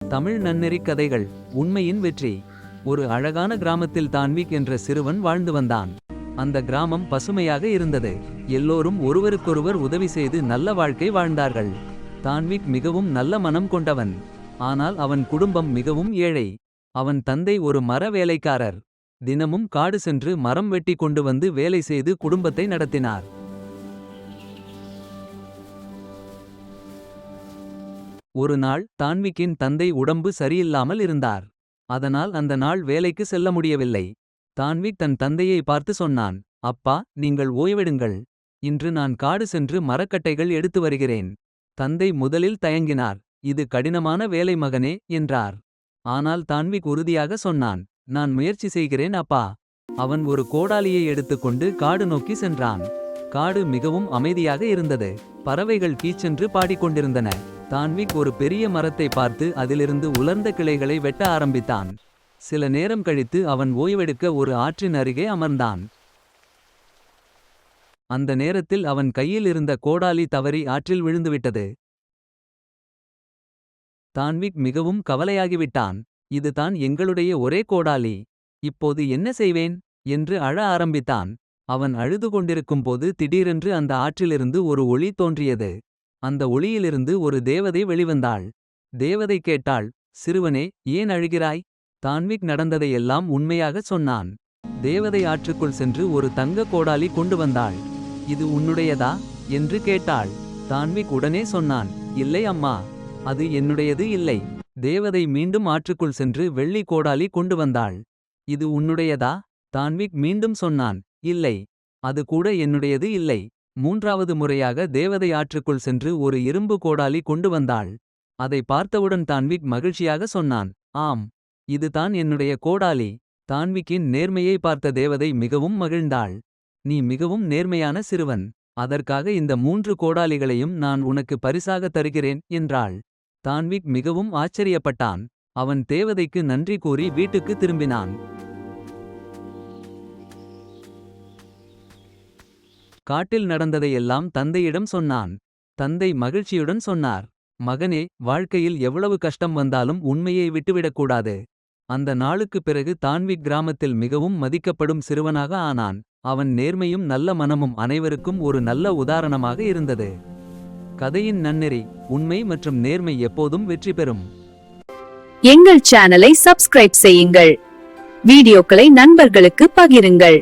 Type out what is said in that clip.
தமிழ் நன்னெறி கதைகள். உண்மையின் வெற்றி. ஒரு அழகான கிராமத்தில் தான்விக் என்ற சிறுவன் வாழ்ந்து வந்தான். அந்த கிராமம் பசுமையாக இருந்தது. எல்லோரும் ஒருவருக்கொருவர் உதவி செய்து நல்ல வாழ்க்கை வாழ்ந்தார்கள். தான்விக் மிகவும் நல்ல மனம் கொண்டவன். ஆனால் அவன் குடும்பம் மிகவும் ஏழை. அவன் தந்தை ஒரு மர வேலைக்காரர். தினமும் காடு சென்று மரம் வெட்டி கொண்டு வந்து வேலை செய்து குடும்பத்தை நடத்தினார். ஒரு நாள் தான்விக்கின் தந்தை உடம்பு சரியில்லாமல் இருந்தார். அதனால் அந்த நாள் வேலைக்கு செல்ல முடியவில்லை. தான்விக் தன் தந்தையை பார்த்து சொன்னான், அப்பா, நீங்கள் ஓய்வெடுங்கள். இன்று நான் காடு சென்று மரக்கட்டைகள் எடுத்து வருகிறேன். தந்தை முதலில் தயங்கினார். இது கடினமான வேலை மகனே என்றார். ஆனால் தான்விக் உறுதியாக சொன்னான், நான் முயற்சி செய்கிறேன் அப்பா. அவன் ஒரு கோடாலியை எடுத்துக்கொண்டு காடு நோக்கி சென்றான். காடு மிகவும் அமைதியாக இருந்தது. பறவைகள் கீச்சென்று பாடிக்கொண்டிருந்தன. தான்விக் ஒரு பெரிய மரத்தை பார்த்து அதிலிருந்து உலர்ந்த கிளைகளை வெட்ட ஆரம்பித்தான். சில நேரம் கழித்து அவன் ஓய்வெடுக்க ஒரு ஆற்றின் அருகே அமர்ந்தான். அந்த நேரத்தில் அவன் கையில் இருந்த கோடாலி தவறி ஆற்றில் விழுந்துவிட்டது. தான்விக் மிகவும் கவலையாகிவிட்டான். இதுதான் எங்களுடைய ஒரே கோடாலி. இப்போது என்ன செய்வேன் என்று அழ ஆரம்பித்தான். அவன் அழுது கொண்டிருக்கும்போது திடீரென்று அந்த ஆற்றிலிருந்து ஒரு ஒளி தோன்றியது. அந்த ஒளியிலிருந்து ஒரு தேவதை வெளிவந்தாள். தேவதை கேட்டாள், சிறுவனே, ஏன் அழுகிறாய்? தான்விக் நடந்ததையெல்லாம் உண்மையாகச் சொன்னான். தேவதை ஆற்றுக்குள் சென்று ஒரு தங்க கோடாலி கொண்டு வந்தாள். இது உன்னுடையதா என்று கேட்டாள். தான்விக் உடனே சொன்னான், இல்லை அம்மா, அது என்னுடையது இல்லை. தேவதை மீண்டும் ஆற்றுக்குள் சென்று வெள்ளி கோடாலி கொண்டு வந்தாள். இது உன்னுடையதா? தான்விக் மீண்டும் சொன்னான், இல்லை, அது கூட என்னுடையது இல்லை. மூன்றாவது முறையாக தேவதை ஆற்றுக்குள் சென்று ஒரு இரும்பு கோடாலி கொண்டு வந்தாள். அதை பார்த்தவுடன் தான்விக் மகிழ்ச்சியாக சொன்னான், ஆம், இதுதான் என்னுடைய கோடாலி. தான்விக்கின் நேர்மையை பார்த்த தேவதை மிகவும் மகிழ்ந்தாள். நீ மிகவும் நேர்மையான சிறுவன். அதற்காக இந்த 3 கோடாலிகளையும் நான் உனக்கு பரிசாக தருகிறேன் என்றாள். தான்விக் மிகவும் ஆச்சரியப்பட்டான். அவன் தேவதைக்கு நன்றி கூறி வீட்டுக்கு திரும்பினான். காட்டில் நடந்ததையெல்லாம் தந்தையிடம் சொன்னான். தந்தை மகிழ்ச்சியுடன் சொன்னார், மகனே, வாழ்க்கையில் எவ்வளவு கஷ்டம் வந்தாலும் உண்மையை விட்டுவிடக்கூடாது. அந்த நாளுக்குப் பிறகு தான்விக் கிராமத்தில் மிகவும் மதிக்கப்படும் சிறுவனாக ஆனான். அவன் நேர்மையும் நல்ல மனமும் அனைவருக்கும் ஒரு நல்ல உதாரணமாக இருந்தது. கதையின் நன்னெறி. உண்மை மற்றும் நேர்மை எப்போதும் வெற்றி பெறும். எங்கள் சேனலை சப்ஸ்கிரைப் செய்யுங்கள். வீடியோக்களை நண்பர்களுக்கு பகிருங்கள்.